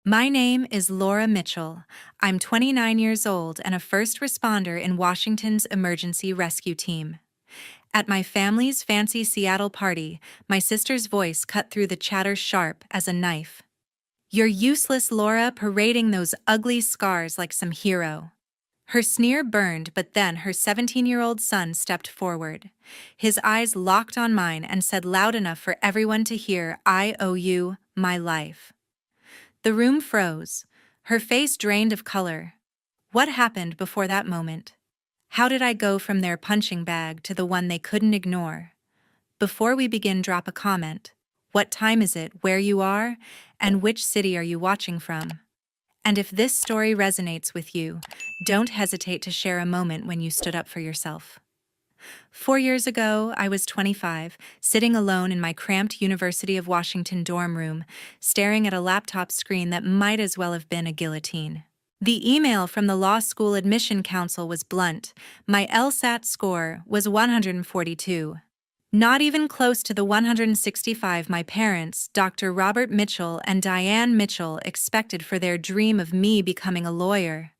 My name is Laura Mitchell. I'm 29 years old and a first responder in Washington's emergency rescue team. At my family's fancy Seattle party, my sister's voice cut through the chatter sharp as a knife. "You're useless, Laura, parading those ugly scars like some hero." Her sneer burned, but then her 17-year-old son stepped forward. His eyes locked on mine and said loud enough for everyone to hear, "I owe you my life." The room froze, her face drained of color. What happened before that moment? How did I go from their punching bag to the one they couldn't ignore? Before we begin, drop a comment. What time is it, where you are, and which city are you watching from? And if this story resonates with you, don't hesitate to share a moment when you stood up for yourself. 4 years ago, I was 25, sitting alone in my cramped University of Washington dorm room, staring at a laptop screen that might as well have been a guillotine. The email from the law school admission council was blunt. My LSAT score was 142. Not even close to the 165 my parents, Dr. Robert Mitchell and Diane Mitchell, expected for their dream of me becoming a lawyer.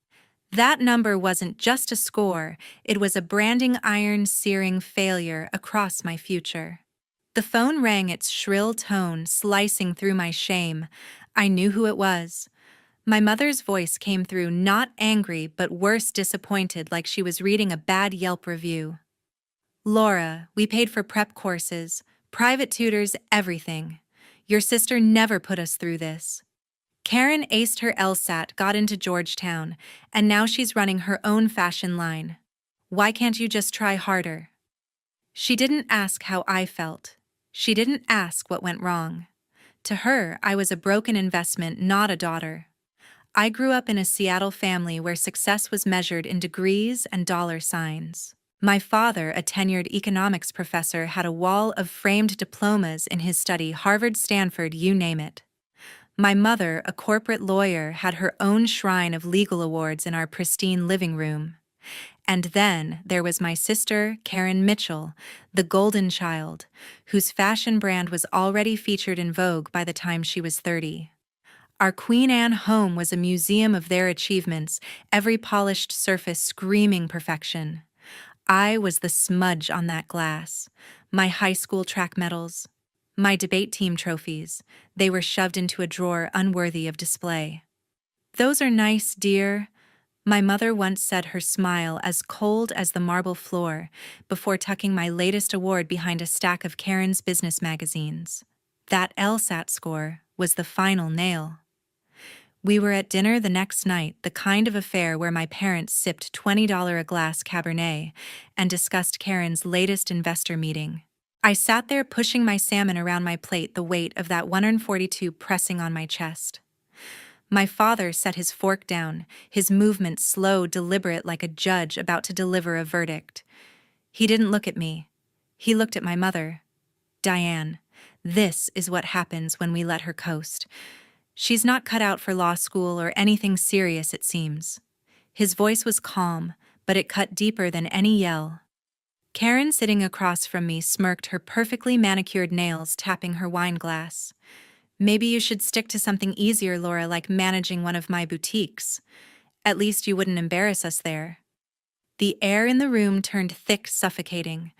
That number wasn't just a score, it was a branding iron searing failure across my future. The phone rang, its shrill tone slicing through my shame. I knew who it was. My mother's voice came through, not angry but worse, disappointed, like she was reading a bad Yelp review. "Laura, we paid for prep courses, private tutors, everything. Your sister never put us through this. Karen aced her LSAT, got into Georgetown, and now she's running her own fashion line. Why can't you just try harder?" She didn't ask how I felt. She didn't ask what went wrong. To her, I was a broken investment, not a daughter. I grew up in a Seattle family where success was measured in degrees and dollar signs. My father, a tenured economics professor, had a wall of framed diplomas in his study, Harvard, Stanford, you name it. My mother, a corporate lawyer, had her own shrine of legal awards in our pristine living room. And then there was my sister, Karen Mitchell, the golden child, whose fashion brand was already featured in Vogue by the time she was 30. Our Queen Anne home was a museum of their achievements, every polished surface screaming perfection. I was the smudge on that glass. My high school track medals, my debate team trophies, they were shoved into a drawer unworthy of display. "Those are nice, dear," my mother once said, her smile as cold as the marble floor, before tucking my latest award behind a stack of Karen's business magazines. That LSAT score was the final nail. We were at dinner the next night, the kind of affair where my parents sipped $20 a glass Cabernet and discussed Karen's latest investor meeting. I sat there pushing my salmon around my plate, the weight of that 142 pressing on my chest. My father set his fork down, his movement slow, deliberate, like a judge about to deliver a verdict. He didn't look at me. He looked at my mother. "Diane, this is what happens when we let her coast. She's not cut out for law school or anything serious, it seems." His voice was calm, but it cut deeper than any yell. Karen, sitting across from me, smirked, her perfectly manicured nails tapping her wine glass. "Maybe you should stick to something easier, Laura, like managing one of my boutiques. At least you wouldn't embarrass us there." The air in the room turned thick, suffocating.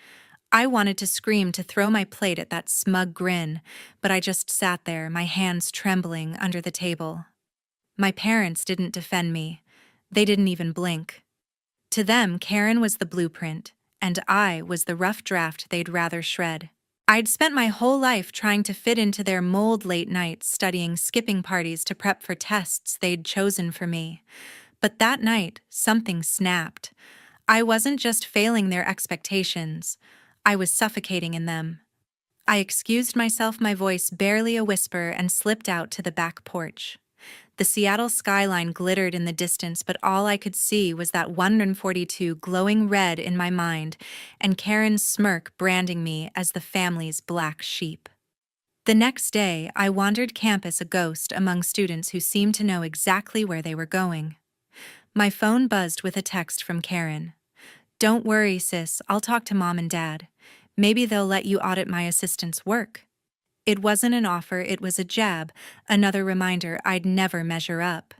I wanted to scream, to throw my plate at that smug grin, but I just sat there, my hands trembling under the table. My parents didn't defend me. They didn't even blink. To them, Karen was the blueprint, and I was the rough draft they'd rather shred. I'd spent my whole life trying to fit into their mold, late nights studying, skipping parties to prep for tests they'd chosen for me. But that night, something snapped. I wasn't just failing their expectations. I was suffocating in them. I excused myself, my voice barely a whisper, and slipped out to the back porch. The Seattle skyline glittered in the distance, but all I could see was that 142 glowing red in my mind, and Karen's smirk branding me as the family's black sheep. The next day, I wandered campus, a ghost among students who seemed to know exactly where they were going. My phone buzzed with a text from Karen. "Don't worry, sis, I'll talk to Mom and Dad. Maybe they'll let you audit my assistant's work." It wasn't an offer, it was a jab, another reminder I'd never measure up.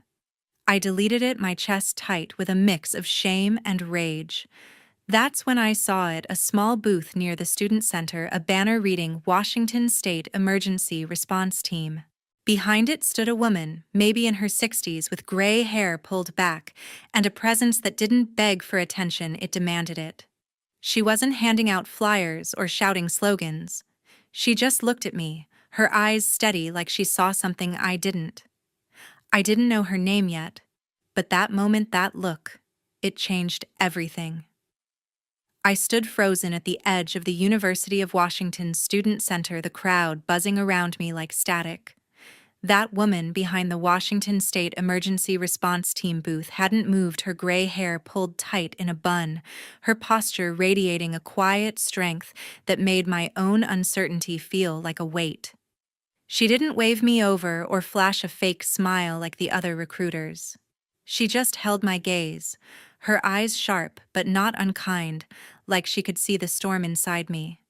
I deleted it, my chest tight with a mix of shame and rage. That's when I saw it, a small booth near the student center, a banner reading Washington State Emergency Response Team. Behind it stood a woman, maybe in her 60s, with gray hair pulled back, and a presence that didn't beg for attention, it demanded it. She wasn't handing out flyers or shouting slogans. She just looked at me, her eyes steady like she saw something I didn't. I didn't know her name yet, but that moment, that look, it changed everything. I stood frozen at the edge of the University of Washington's Student Center, the crowd buzzing around me like static. That woman behind the Washington State Emergency Response Team booth hadn't moved, her gray hair pulled tight in a bun, her posture radiating a quiet strength that made my own uncertainty feel like a weight. She didn't wave me over or flash a fake smile like the other recruiters. She just held my gaze, her eyes sharp but not unkind, like she could see the storm inside me.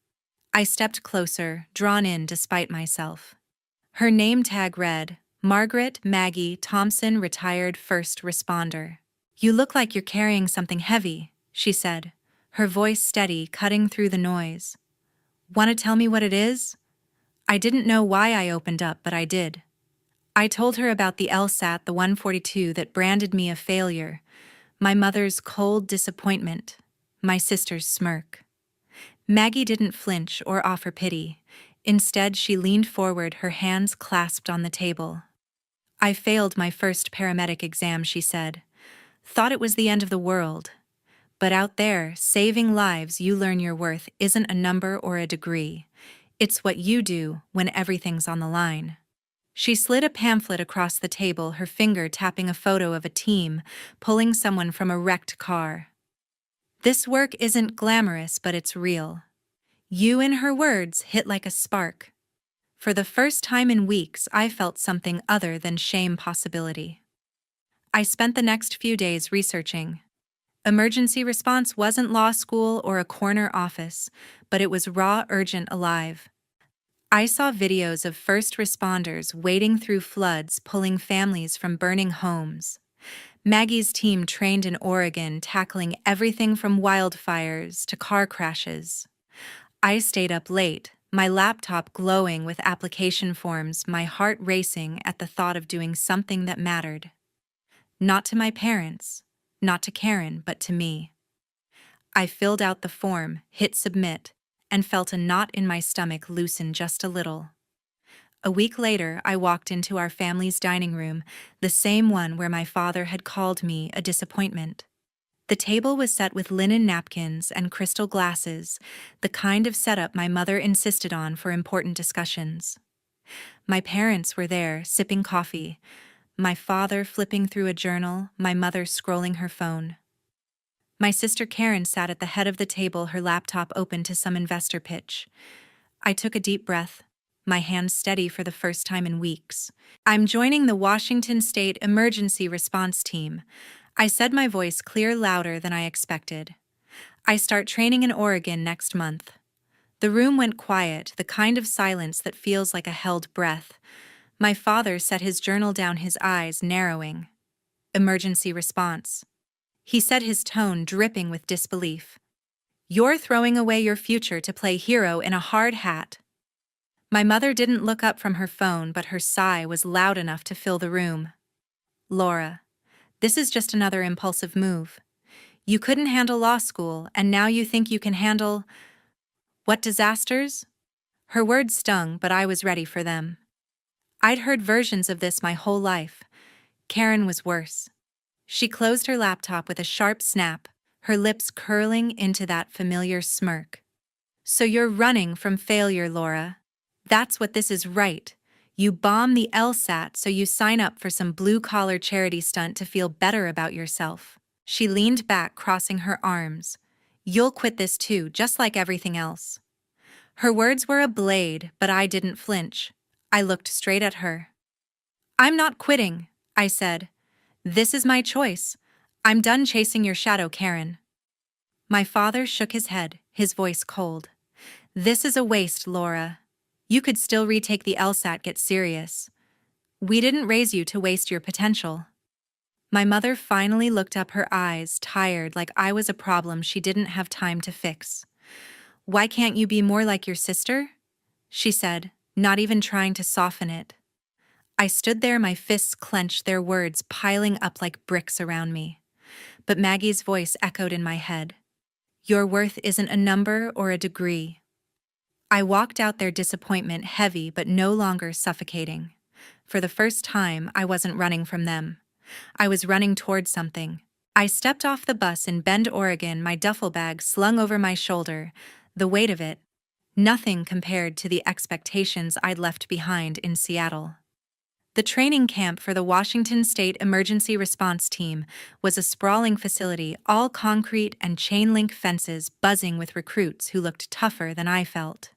I stepped closer, drawn in despite myself. Her name tag read, Margaret Maggie Thompson, retired first responder. "You look like you're carrying something heavy," she said, her voice steady, cutting through the noise. "Want to tell me what it is?" I didn't know why I opened up, but I did. I told her about the LSAT, the 142 that branded me a failure, my mother's cold disappointment, my sister's smirk. Maggie didn't flinch or offer pity. Instead, she leaned forward, her hands clasped on the table. "I failed my first paramedic exam," she said. "Thought it was the end of the world. But out there, saving lives, you learn your worth isn't a number or a degree. It's what you do when everything's on the line." She slid a pamphlet across the table, her finger tapping a photo of a team pulling someone from a wrecked car. "This work isn't glamorous, but it's real." You, in her words, hit like a spark. For the first time in weeks, I felt something other than shame possibility. I spent the next few days researching. Emergency response wasn't law school or a corner office, but it was raw, urgent, alive. I saw videos of first responders wading through floods, pulling families from burning homes. Maggie's team trained in Oregon, tackling everything from wildfires to car crashes. I stayed up late, my laptop glowing with application forms, my heart racing at the thought of doing something that mattered. Not to my parents, not to Karen, but to me. I filled out the form, hit submit, and felt a knot in my stomach loosen just a little. A week later, I walked into our family's dining room, the same one where my father had called me a disappointment. The table was set with linen napkins and crystal glasses, the kind of setup my mother insisted on for important discussions. My parents were there, sipping coffee, my father flipping through a journal, my mother scrolling her phone. My sister Karen sat at the head of the table, her laptop open to some investor pitch. I took a deep breath, my hands steady for the first time in weeks. "I'm joining the Washington State Emergency Response Team," I said, my voice clear, louder than I expected. "I start training in Oregon next month." The room went quiet, the kind of silence that feels like a held breath. My father set his journal down, his eyes narrowing. "Emergency response," he said, his tone dripping with disbelief. "You're throwing away your future to play hero in a hard hat." My mother didn't look up from her phone, but her sigh was loud enough to fill the room. "Laura, this is just another impulsive move. You couldn't handle law school, and now you think you can handle... what, disasters?" Her words stung, but I was ready for them. I'd heard versions of this my whole life. Karen was worse. She closed her laptop with a sharp snap, her lips curling into that familiar smirk. "So you're running from failure, Laura. That's what this is, right? You bomb the LSAT so you sign up for some blue-collar charity stunt to feel better about yourself." She leaned back, crossing her arms. "You'll quit this too, just like everything else." Her words were a blade, but I didn't flinch. I looked straight at her. "I'm not quitting," I said. "This is my choice. I'm done chasing your shadow, Karen." My father shook his head, his voice cold. "This is a waste, Laura. You could still retake the LSAT. Get serious. We didn't raise you to waste your potential. My mother finally looked up, her eyes tired like I was a problem she didn't have time to fix. Why can't you be more like your sister? She said, not even trying to soften it. I stood there, my fists clenched, their words piling up like bricks around me. But Maggie's voice echoed in my head. Your worth isn't a number or a degree. I walked out there, disappointment heavy but no longer suffocating. For the first time, I wasn't running from them. I was running towards something. I stepped off the bus in Bend, Oregon, my duffel bag slung over my shoulder, the weight of it, nothing compared to the expectations I'd left behind in Seattle. The training camp for the Washington State Emergency Response Team was a sprawling facility, all concrete and chain-link fences buzzing with recruits who looked tougher than I felt.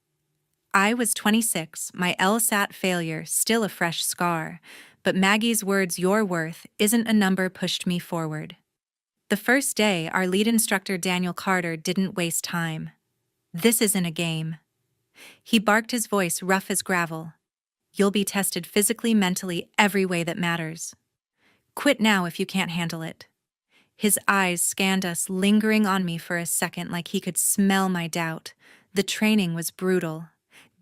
I was 26, my LSAT failure still a fresh scar, but Maggie's words, your worth isn't a number, pushed me forward. The first day, our lead instructor Daniel Carter didn't waste time. This isn't a game. He barked, his voice rough as gravel. You'll be tested physically, mentally, every way that matters. Quit now if you can't handle it. His eyes scanned us, lingering on me for a second like he could smell my doubt. The training was brutal.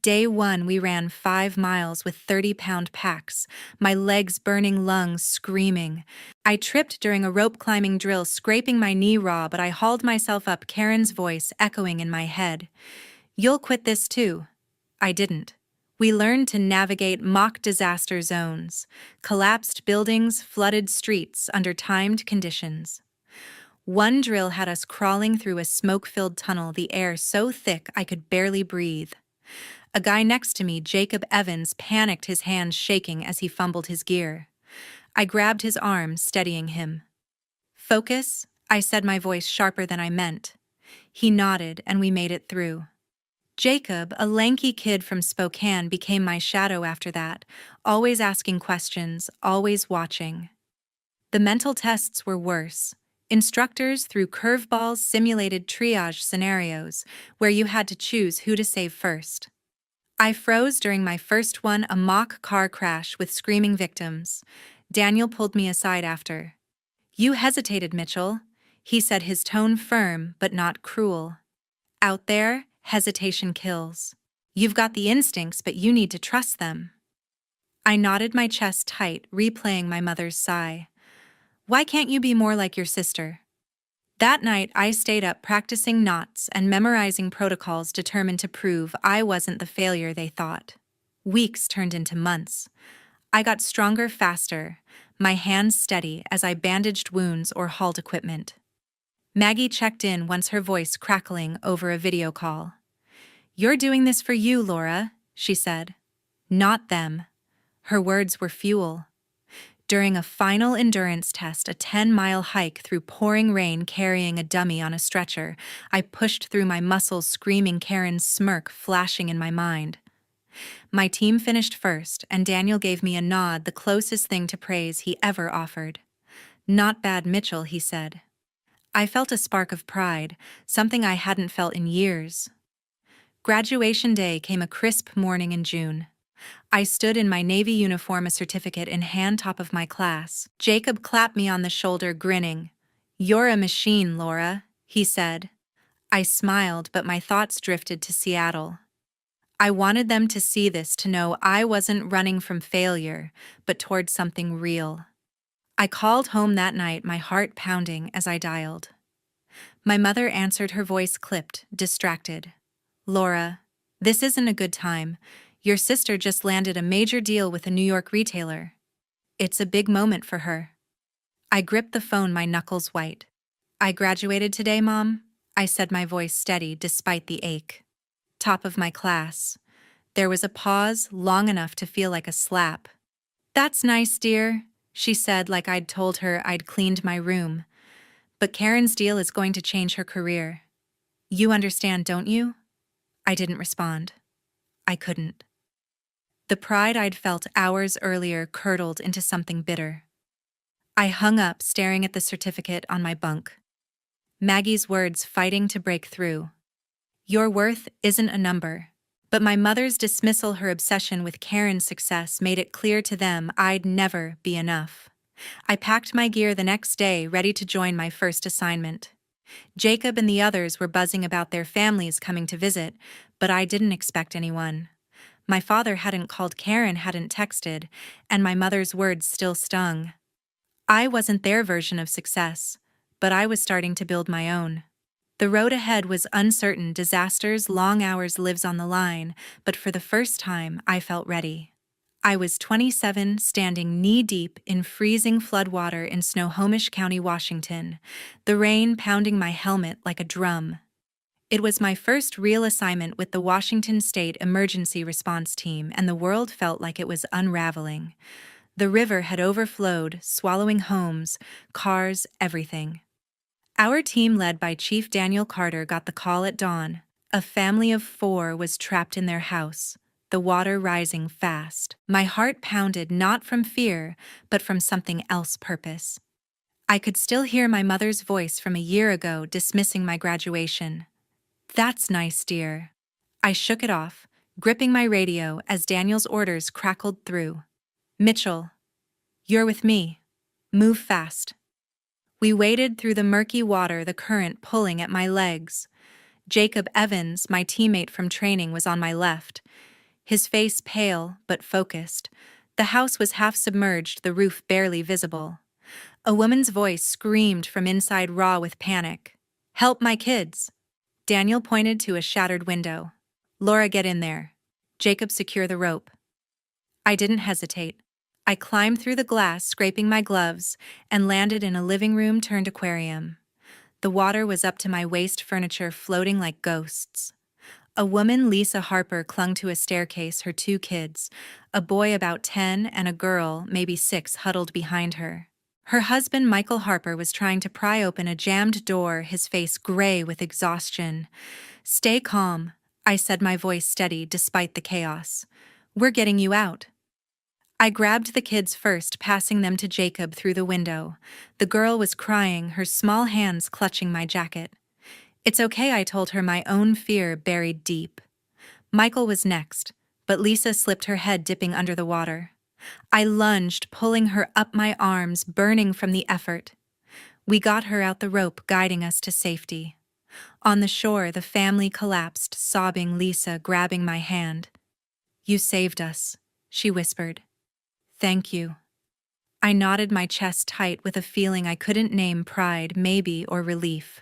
Day 1, we ran 5 miles with 30-pound packs, my legs burning, lungs screaming. I tripped during a rope climbing drill, scraping my knee raw, but I hauled myself up, Karen's voice echoing in my head. You'll quit this too. I didn't. We learned to navigate mock disaster zones, collapsed buildings, flooded streets under timed conditions. One drill had us crawling through a smoke-filled tunnel, the air so thick I could barely breathe. A guy next to me, Jacob Evans, panicked, his hands shaking as he fumbled his gear. I grabbed his arm, steadying him. Focus, I said, my voice sharper than I meant. He nodded, and we made it through. Jacob, a lanky kid from Spokane, became my shadow after that, always asking questions, always watching. The mental tests were worse. Instructors threw curveballs, simulated triage scenarios, where you had to choose who to save first. I froze during my first one, a mock car crash with screaming victims. Daniel pulled me aside after. You hesitated, Mitchell, he said, his tone firm but not cruel. Out there, hesitation kills. You've got the instincts, but you need to trust them. I nodded, my chest tight, replaying my mother's sigh. Why can't you be more like your sister? That night, I stayed up practicing knots and memorizing protocols, determined to prove I wasn't the failure they thought. Weeks turned into months. I got stronger faster, my hands steady as I bandaged wounds or hauled equipment. Maggie checked in once, her voice crackling over a video call. You're doing this for you, Laura, she said. Not them. Her words were fuel. During a final endurance test, a 10-mile hike through pouring rain carrying a dummy on a stretcher, I pushed through, my muscles screaming, Karen's smirk flashing in my mind. My team finished first, and Daniel gave me a nod, the closest thing to praise he ever offered. Not bad, Mitchell, he said. I felt a spark of pride, something I hadn't felt in years. Graduation day came, a crisp morning in June. I stood in my Navy uniform, a certificate in hand, top of my class. Jacob clapped me on the shoulder, grinning. You're a machine, Laura, he said. I smiled, but my thoughts drifted to Seattle. I wanted them to see this, to know I wasn't running from failure, but toward something real. I called home that night, my heart pounding as I dialed. My mother answered, her voice clipped, distracted. Laura, this isn't a good time. Your sister just landed a major deal with a New York retailer. It's a big moment for her. I gripped the phone, my knuckles white. I graduated today, Mom, I said, my voice steady despite the ache. Top of my class. There was a pause, long enough to feel like a slap. That's nice, dear, she said, like I'd told her I'd cleaned my room. But Karen's deal is going to change her career. You understand, don't you? I didn't respond. I couldn't. The pride I'd felt hours earlier curdled into something bitter. I hung up, staring at the certificate on my bunk. Maggie's words fighting to break through. Your worth isn't a number. But my mother's dismissal, her obsession with Karen's success, made it clear to them I'd never be enough. I packed my gear the next day, ready to join my first assignment. Jacob and the others were buzzing about their families coming to visit, but I didn't expect anyone. My father hadn't called, Karen hadn't texted, and my mother's words still stung. I wasn't their version of success, but I was starting to build my own. The road ahead was uncertain, disasters, long hours, lives on the line, but for the first time, I felt ready. I was 27, standing knee-deep in freezing floodwater in Snohomish County, Washington, the rain pounding my helmet like a drum. It was my first real assignment with the Washington State Emergency Response Team, and the world felt like it was unraveling. The river had overflowed, swallowing homes, cars, everything. Our team, led by Chief Daniel Carter, got the call at dawn. A family of 4 was trapped in their house, the water rising fast. My heart pounded, not from fear, but from something else, purpose. I could still hear my mother's voice from a year ago dismissing my graduation. "That's nice, dear." I shook it off, gripping my radio as Daniel's orders crackled through. "Mitchell, you're with me. Move fast." We waded through the murky water, the current pulling at my legs. Jacob Evans, my teammate from training, was on my left, his face pale but focused. The house was half submerged, the roof barely visible. A woman's voice screamed from inside, raw with panic. "Help my kids." Daniel pointed to a shattered window. "Laura, get in there. Jacob, secure the rope." I didn't hesitate. I climbed through the glass, scraping my gloves, and landed in a living room-turned aquarium. The water was up to my waist, furniture floating like ghosts. A woman, Lisa Harper, clung to a staircase, her 2 kids, a boy about 10 and a girl, maybe 6, huddled behind her. Her husband, Michael Harper, was trying to pry open a jammed door, his face gray with exhaustion. "Stay calm," I said, my voice steady despite the chaos. "We're getting you out." I grabbed the kids first, passing them to Jacob through the window. The girl was crying, her small hands clutching my jacket. "It's okay," I told her, my own fear buried deep. Michael was next, but Lisa slipped, her head dipping under the water. I lunged, pulling her up, my arms burning from the effort. We got her out, the rope guiding us to safety. On the shore, the family collapsed, sobbing, Lisa grabbing my hand. "You saved us," she whispered. "Thank you." I nodded, my chest tight with a feeling I couldn't name, pride, maybe, or relief.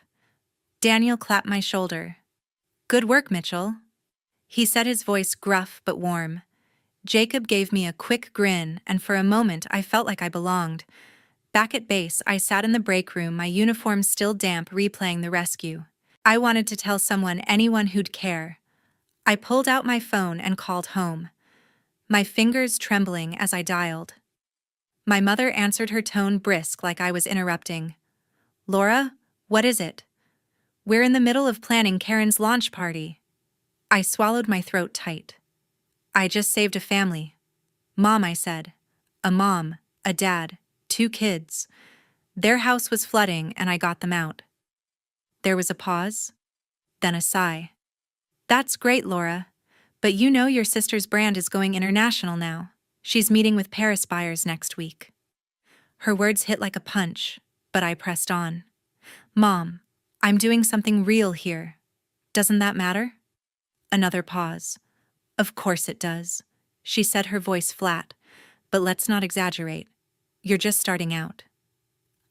Daniel clapped my shoulder. "Good work, Mitchell." He said, his voice gruff but warm. Jacob gave me a quick grin, and for a moment I felt like I belonged. Back at base, I sat in the break room, my uniform still damp, replaying the rescue. I wanted to tell someone, anyone who'd care. I pulled out my phone and called home, my fingers trembling as I dialed. My mother answered, her tone brisk, like I was interrupting. "Laura, what is it?" "We're in the middle of planning Karen's launch party." I swallowed, my throat tight. "I just saved a family." "Mom," I said. "A mom, a dad, 2 kids. Their house was flooding and I got them out." There was a pause, then a sigh. "That's great, Laura. But you know your sister's brand is going international now. She's meeting with Paris buyers next week." Her words hit like a punch, but I pressed on. "Mom, I'm doing something real here. Doesn't that matter?" Another pause. "Of course it does," she said, her voice flat. "But let's not exaggerate. You're just starting out."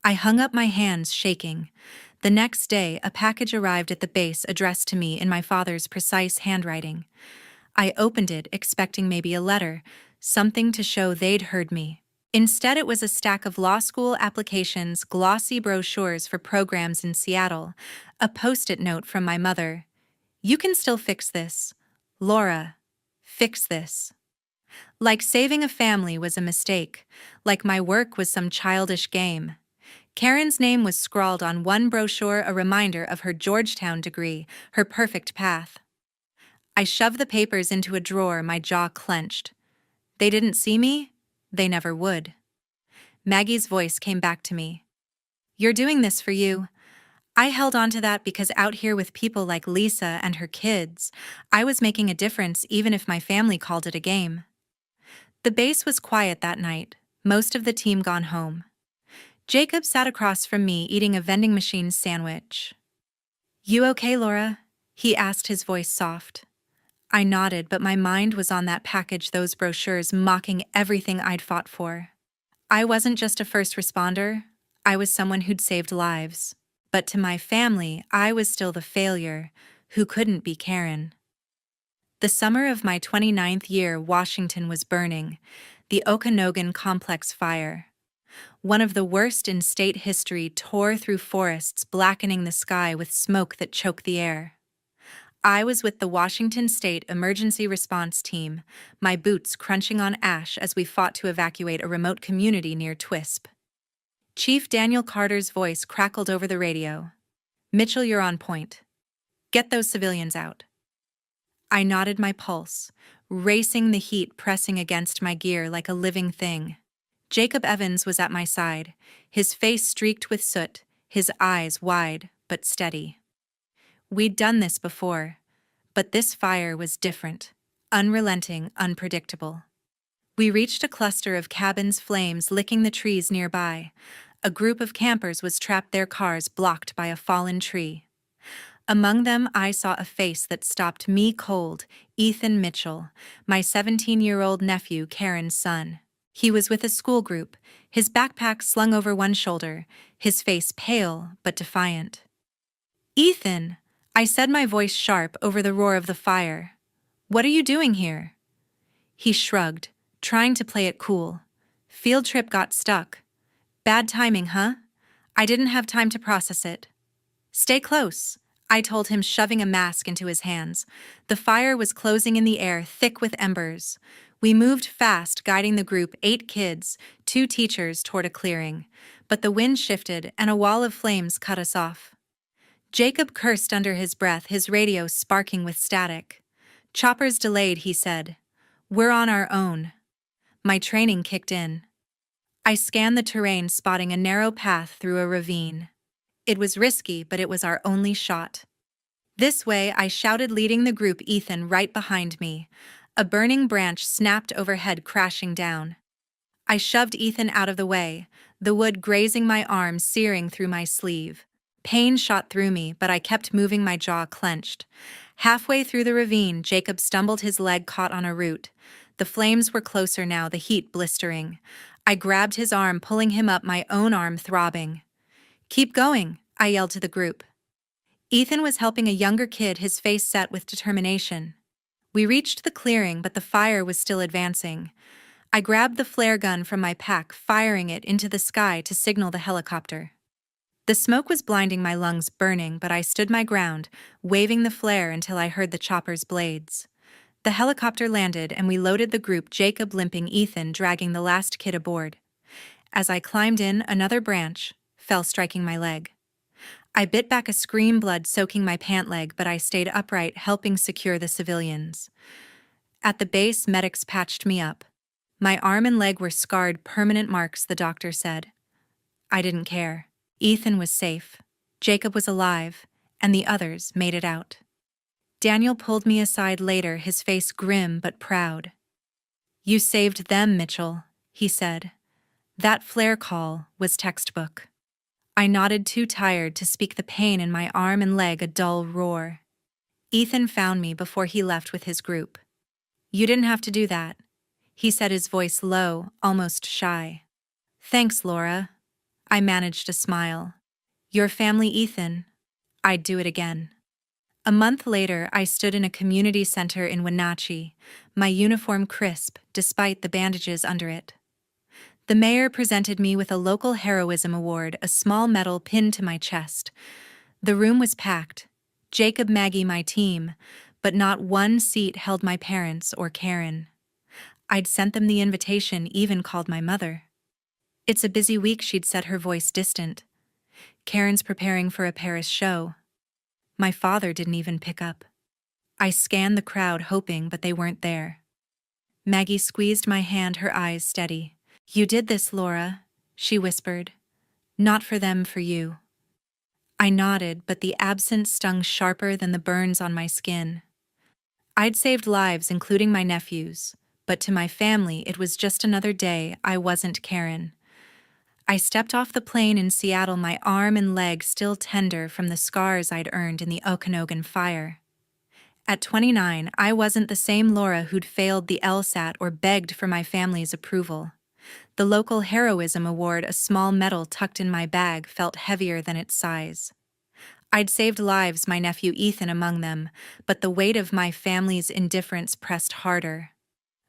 I hung up, my hands shaking. The next day, a package arrived at the base, addressed to me in my father's precise handwriting. I opened it, expecting maybe a letter, something to show they'd heard me. Instead, it was a stack of law school applications, glossy brochures for programs in Seattle, a post-it note from my mother. "You can still fix this. Laura, fix this." Like saving a family was a mistake, like my work was some childish game. Karen's name was scrawled on one brochure, a reminder of her Georgetown degree, her perfect path. I shoved the papers into a drawer, my jaw clenched. They didn't see me? They never would. Maggie's voice came back to me. "You're doing this for you." I held on to that because out here with people like Lisa and her kids, I was making a difference even if my family called it a game. The base was quiet that night, most of the team gone home. Jacob sat across from me eating a vending machine sandwich. "You okay, Laura?" he asked, his voice soft. I nodded, but my mind was on that package, those brochures mocking everything I'd fought for. I wasn't just a first responder, I was someone who'd saved lives. But to my family, I was still the failure who couldn't be Karen. The summer of my 29th year, Washington was burning, the Okanogan Complex fire. One of the worst in state history tore through forests, blackening the sky with smoke that choked the air. I was with the Washington State Emergency Response Team, my boots crunching on ash as we fought to evacuate a remote community near Twisp. Chief Daniel Carter's voice crackled over the radio. "Mitchell, you're on point. Get those civilians out." I nodded, my pulse, racing, the heat pressing against my gear like a living thing. Jacob Evans was at my side, his face streaked with soot, his eyes wide but steady. We'd done this before, but this fire was different, unrelenting, unpredictable. We reached a cluster of cabins, flames licking the trees nearby. A group of campers was trapped, their cars blocked by a fallen tree. Among them, I saw a face that stopped me cold, Ethan Mitchell, my 17-year-old nephew, Karen's son. He was with a school group, his backpack slung over one shoulder, his face pale but defiant. "Ethan," I said, my voice sharp over the roar of the fire. "What are you doing here?" He shrugged, trying to play it cool. "Field trip got stuck." "Bad timing, huh?" I didn't have time to process it. "Stay close," I told him, shoving a mask into his hands. The fire was closing in the air, thick with embers. We moved fast, guiding the group, 8 kids, 2 teachers, toward a clearing. But the wind shifted, and a wall of flames cut us off. Jacob cursed under his breath, his radio sparking with static. "Choppers delayed," he said. "We're on our own." My training kicked in. I scanned the terrain, spotting a narrow path through a ravine. It was risky, but it was our only shot. "This way," I shouted, leading the group, Ethan right behind me. A burning branch snapped overhead, crashing down. I shoved Ethan out of the way, the wood grazing my arm, searing through my sleeve. Pain shot through me, but I kept moving, my jaw clenched. Halfway through the ravine, Jacob stumbled, his leg caught on a root. The flames were closer now, the heat blistering. I grabbed his arm, pulling him up, my own arm throbbing. "Keep going," I yelled to the group. Ethan was helping a younger kid, his face set with determination. We reached the clearing, but the fire was still advancing. I grabbed the flare gun from my pack, firing it into the sky to signal the helicopter. The smoke was blinding, my lungs burning, but I stood my ground, waving the flare until I heard the chopper's blades. The helicopter landed, and we loaded the group, Jacob limping, Ethan dragging the last kid aboard. As I climbed in, another branch fell, striking my leg. I bit back a scream, blood soaking my pant leg, but I stayed upright, helping secure the civilians. At the base, medics patched me up. My arm and leg were scarred, permanent marks, the doctor said. I didn't care. Ethan was safe, Jacob was alive, and the others made it out. Daniel pulled me aside later, his face grim but proud. "You saved them, Mitchell," he said. "That flare call was textbook." I nodded, too tired to speak, the pain in my arm and leg a dull roar. "Ethan found me before he left with his group." "You didn't have to do that," he said, his voice low, almost shy. "Thanks, Laura." I managed a smile. "Your family, Ethan." I'd do it again. A month later, I stood in a community center in Wenatchee, my uniform crisp despite the bandages under it. The mayor presented me with a local heroism award, a small medal pinned to my chest. The room was packed. Jacob, Maggie, my team, but not one seat held my parents or Karen. I'd sent them the invitation, even called my mother. "It's a busy week," she'd said, her voice distant. "Karen's preparing for a Paris show." My father didn't even pick up. I scanned the crowd, hoping, but they weren't there. Maggie squeezed my hand, her eyes steady. "You did this, Laura," she whispered. "Not for them, for you." I nodded, but the absence stung sharper than the burns on my skin. I'd saved lives, including my nephew's, but to my family it was just another day. I wasn't Karen. I stepped off the plane in Seattle, my arm and leg still tender from the scars I'd earned in the Okanogan fire. At 29, I wasn't the same Laura who'd failed the LSAT or begged for my family's approval. The local heroism award, a small medal tucked in my bag, felt heavier than its size. I'd saved lives, my nephew Ethan among them, but the weight of my family's indifference pressed harder.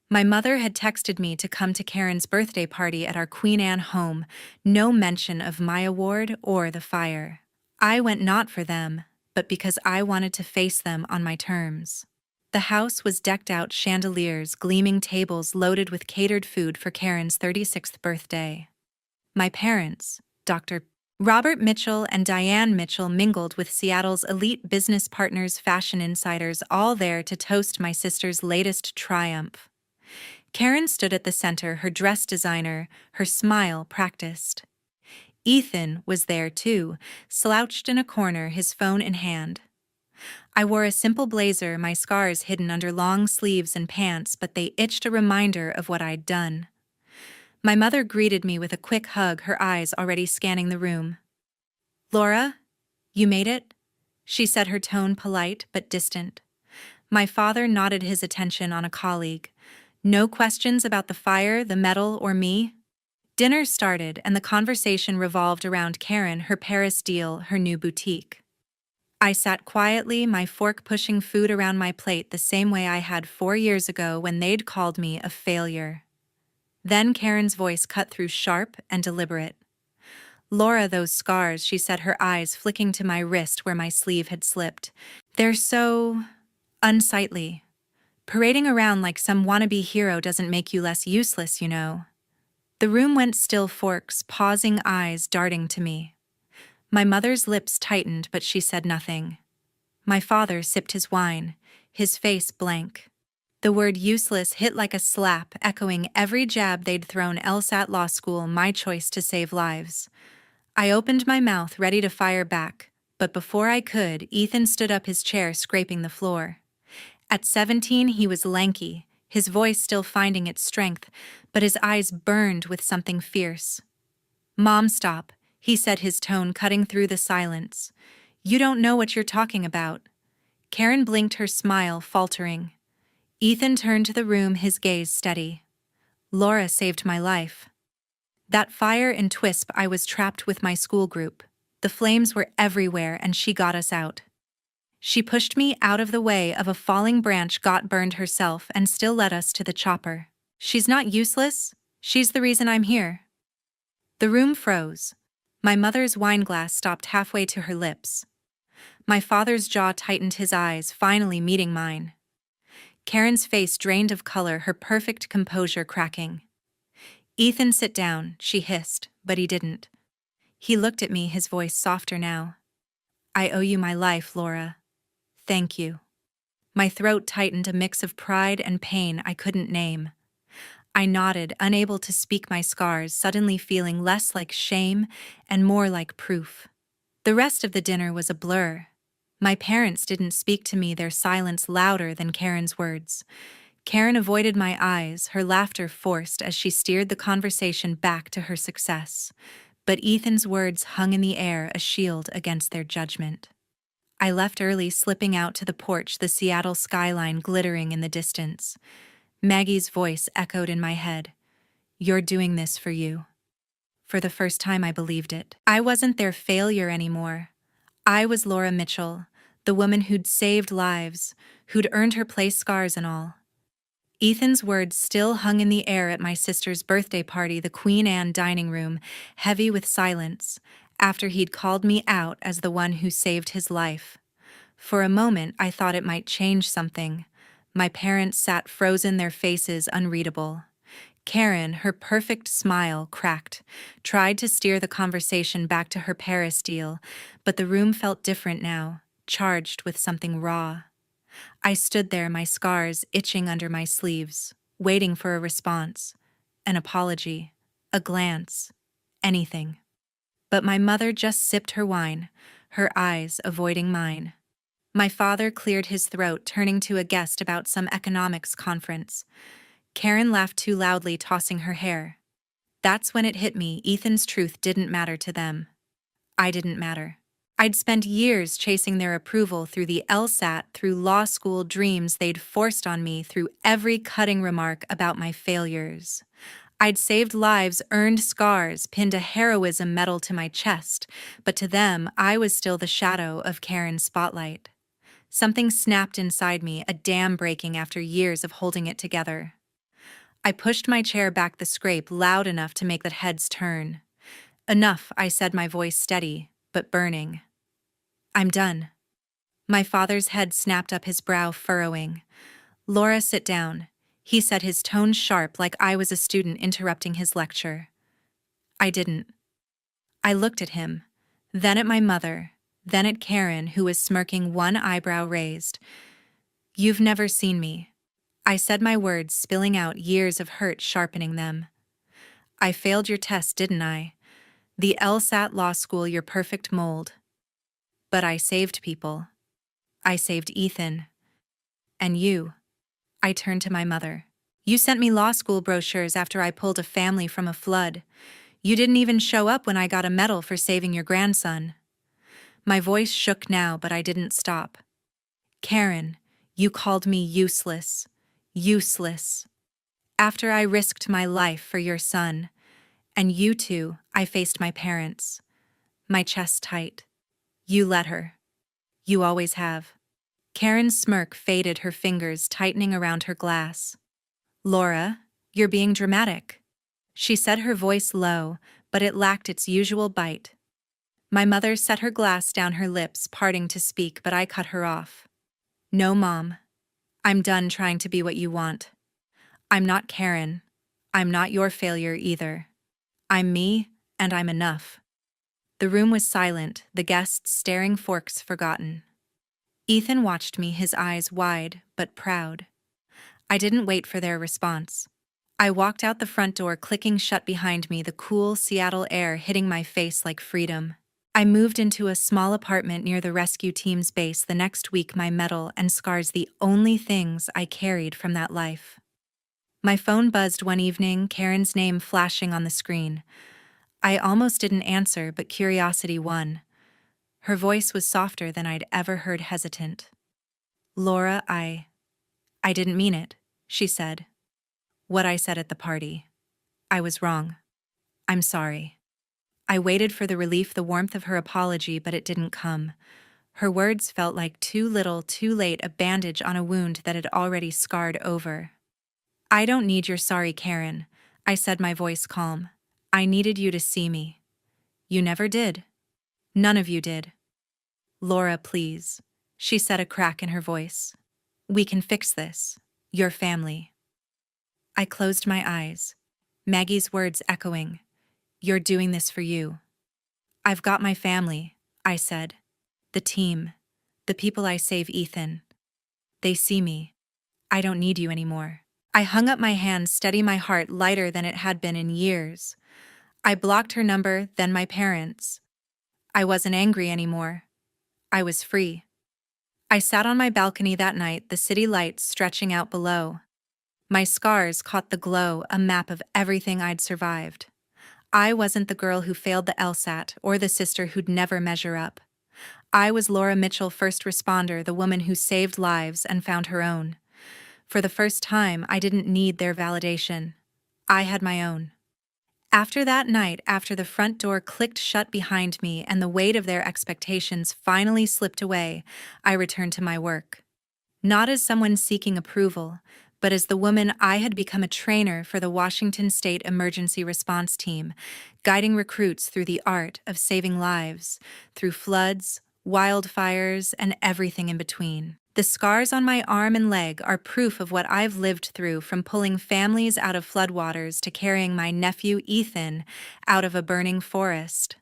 My mother had texted me to come to Karen's birthday party at our Queen Anne home, no mention of my award or the fire. I went not for them, but because I wanted to face them on my terms. The house was decked out, chandeliers, gleaming tables loaded with catered food for Karen's 36th birthday. My parents, Dr. Robert Mitchell and Diane Mitchell, mingled with Seattle's elite business partners, fashion insiders, all there to toast my sister's latest triumph. Karen stood at the center, her dress designer, her smile practiced. Ethan was there too, slouched in a corner, his phone in hand. I wore a simple blazer, my scars hidden under long sleeves and pants, but they itched a reminder of what I'd done. My mother greeted me with a quick hug, her eyes already scanning the room. "Laura, you made it?" she said, her tone polite but distant. My father nodded his attention on a colleague. No questions about the fire, the medal, or me? Dinner started, and the conversation revolved around Karen, her Paris deal, her new boutique. I sat quietly, my fork pushing food around my plate the same way I had 4 years ago when they'd called me a failure. Then Karen's voice cut through, sharp and deliberate. "Laura, those scars," she said, her eyes flicking to my wrist where my sleeve had slipped. "They're so unsightly. Parading around like some wannabe hero doesn't make you less useless, you know." The room went still, forks, pausing, eyes darting to me. My mother's lips tightened, but she said nothing. My father sipped his wine, his face blank. The word useless hit like a slap, echoing every jab they'd thrown else at law school, my choice to save lives. I opened my mouth, ready to fire back, but before I could, Ethan stood up, his chair scraping the floor. At 17, he was lanky, his voice still finding its strength, but his eyes burned with something fierce. "Mom, stop," he said, his tone cutting through the silence. "You don't know what you're talking about." Karen blinked, her smile faltering. Ethan turned to the room, his gaze steady. "Laura saved my life. That fire in Twisp, I was trapped with my school group. The flames were everywhere, and she got us out. She pushed me out of the way of a falling branch, got burned herself, and still led us to the chopper. She's not useless. She's the reason I'm here." The room froze. My mother's wineglass stopped halfway to her lips. My father's jaw tightened, his eyes finally meeting mine. Karen's face drained of color, her perfect composure cracking. "Ethan, sit down," she hissed, but he didn't. He looked at me, his voice softer now. "I owe you my life, Laura. Thank you." My throat tightened, a mix of pride and pain I couldn't name. I nodded, unable to speak, my scars suddenly feeling less like shame and more like proof. The rest of the dinner was a blur. My parents didn't speak to me, their silence louder than Karen's words. Karen avoided my eyes, her laughter forced as she steered the conversation back to her success. But Ethan's words hung in the air, a shield against their judgment. I left early, slipping out to the porch, the Seattle skyline glittering in the distance. Maggie's voice echoed in my head. "You're doing this for you." For the first time, I believed it. I wasn't their failure anymore. I was Laura Mitchell, the woman who'd saved lives, who'd earned her place, scars and all. Ethan's words still hung in the air at my sister's birthday party, the Queen Anne dining room, heavy with silence, after he'd called me out as the one who saved his life. For a moment, I thought it might change something. My parents sat frozen, their faces unreadable. Karen, her perfect smile cracked, tried to steer the conversation back to her Paris deal, but the room felt different now, charged with something raw. I stood there, my scars itching under my sleeves, waiting for a response, an apology, a glance, anything. But my mother just sipped her wine, her eyes avoiding mine. My father cleared his throat, turning to a guest about some economics conference. Karen laughed too loudly, tossing her hair. That's when it hit me, Ethan's truth didn't matter to them. I didn't matter. I'd spent years chasing their approval through the LSAT, through law school dreams they'd forced on me, through every cutting remark about my failures. I'd saved lives, earned scars, pinned a heroism medal to my chest, but to them, I was still the shadow of Karen's spotlight. Something snapped inside me, a dam breaking after years of holding it together. I pushed my chair back, the scrape loud enough to make the heads turn. Enough, I said, my voice steady, but burning. I'm done. My father's head snapped up, his brow furrowing. Laura, sit down, he said, his tone sharp, like I was a student interrupting his lecture. I didn't. I looked at him, then at my mother, then at Karen, who was smirking, one eyebrow raised. You've never seen me. I said, my words spilling out, years of hurt sharpening them. I failed your test, didn't I? The LSAT law school, your perfect mold. But I saved people. I saved Ethan. And you. I turned to my mother. You sent me law school brochures after I pulled a family from a flood. You didn't even show up when I got a medal for saving your grandson. My voice shook now, but I didn't stop. Karen, you called me useless. Useless. After I risked my life for your son. And you too, I faced my parents. My chest tight. You let her. You always have. Karen's smirk faded, her fingers tightening around her glass. Laura, you're being dramatic. She said, her voice low, but it lacked its usual bite. My mother set her glass down, her lips parting to speak, but I cut her off. No, Mom. I'm done trying to be what you want. I'm not Karen. I'm not your failure either. I'm me, and I'm enough. The room was silent, the guests staring, forks forgotten. Ethan watched me, his eyes wide but proud. I didn't wait for their response. I walked out the front door, clicking shut behind me, the cool Seattle air hitting my face like freedom. I moved into a small apartment near the rescue team's base the next week, my medal and scars the only things I carried from that life. My phone buzzed one evening, Karen's name flashing on the screen. I almost didn't answer, but curiosity won. Her voice was softer than I'd ever heard, hesitant. Laura, I didn't mean it, she said. What I said at the party. I was wrong. I'm sorry. I waited for the relief, the warmth of her apology, but it didn't come. Her words felt like too little, too late, a bandage on a wound that had already scarred over. I don't need your sorry, Karen, I said, my voice calm. I needed you to see me. You never did. None of you did. Laura, please, she said, a crack in her voice. We can fix this. Your family. I closed my eyes. Maggie's words echoing. You're doing this for you. I've got my family, I said. The team. The people I save, Ethan. They see me. I don't need you anymore. I hung up my hands, steady, my heart lighter than it had been in years. I blocked her number, then my parents. I wasn't angry anymore. I was free. I sat on my balcony that night, the city lights stretching out below. My scars caught the glow, a map of everything I'd survived. I wasn't the girl who failed the LSAT or the sister who'd never measure up. I was Laura Mitchell, first responder, the woman who saved lives and found her own. For the first time, I didn't need their validation. I had my own. After that night, after the front door clicked shut behind me and the weight of their expectations finally slipped away, I returned to my work. Not as someone seeking approval, but as the woman I had become, a trainer for the Washington State Emergency Response Team, guiding recruits through the art of saving lives, through floods, wildfires, and everything in between. The scars on my arm and leg are proof of what I've lived through, from pulling families out of floodwaters to carrying my nephew Ethan out of a burning forest.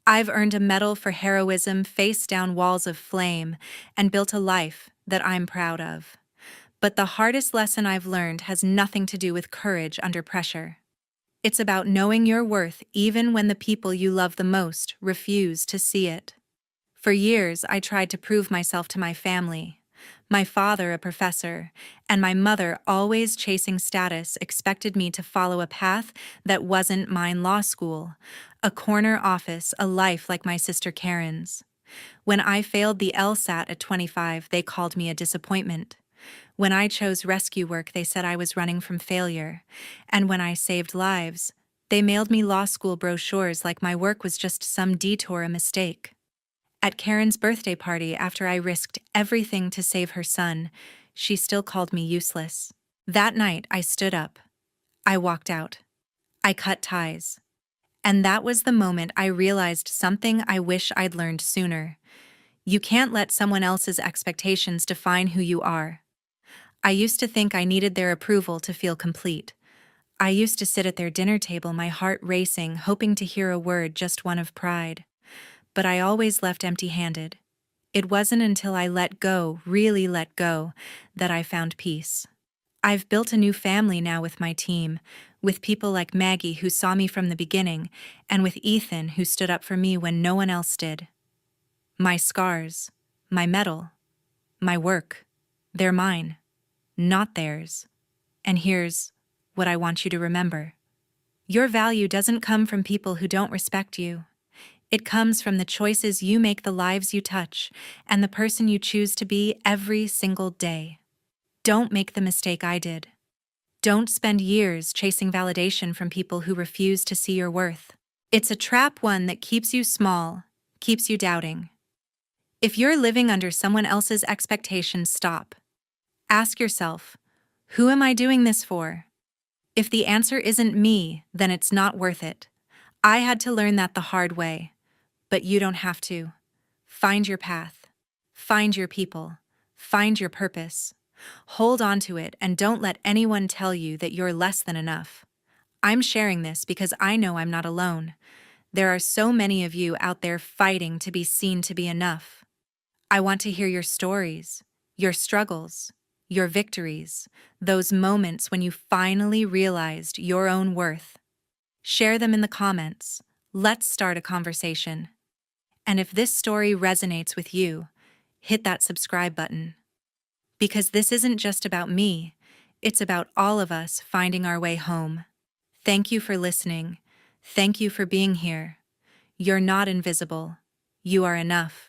I've earned a medal for heroism, faced down walls of flame, and built a life that I'm proud of. But the hardest lesson I've learned has nothing to do with courage under pressure. It's about knowing your worth even when the people you love the most refuse to see it. For years, I tried to prove myself to my family. My father, a professor, and my mother, always chasing status, expected me to follow a path that wasn't mine: law school, a corner office, a life like my sister Karen's. When I failed the LSAT at 25, they called me a disappointment. When I chose rescue work, they said I was running from failure. And when I saved lives, they mailed me law school brochures like my work was just some detour, a mistake. At Karen's birthday party, after I risked everything to save her son, she still called me useless. That night, I stood up. I walked out. I cut ties. And that was the moment I realized something I wish I'd learned sooner. You can't let someone else's expectations define who you are. I used to think I needed their approval to feel complete. I used to sit at their dinner table, my heart racing, hoping to hear a word, just one of pride. But I always left empty-handed. It wasn't until I let go, really let go, that I found peace. I've built a new family now with my team, with people like Maggie who saw me from the beginning, and with Ethan who stood up for me when no one else did. My scars, my medal, my work, they're mine, not theirs. And here's what I want you to remember. Your value doesn't come from people who don't respect you. It comes from the choices you make, the lives you touch, and the person you choose to be every single day. Don't make the mistake I did. Don't spend years chasing validation from people who refuse to see your worth. It's a trap, one that keeps you small, keeps you doubting. If you're living under someone else's expectations, stop. Ask yourself, who am I doing this for? If the answer isn't me, then it's not worth it. I had to learn that the hard way. But you don't have to. Find your path. Find your people. Find your purpose. Hold on to it and don't let anyone tell you that you're less than enough. I'm sharing this because I know I'm not alone. There are so many of you out there fighting to be seen to be enough. I want to hear your stories, your struggles, your victories, those moments when you finally realized your own worth. Share them in the comments. Let's start a conversation. And if this story resonates with you, hit that subscribe button. Because this isn't just about me, it's about all of us finding our way home. Thank you for listening. Thank you for being here. You're not invisible. You are enough.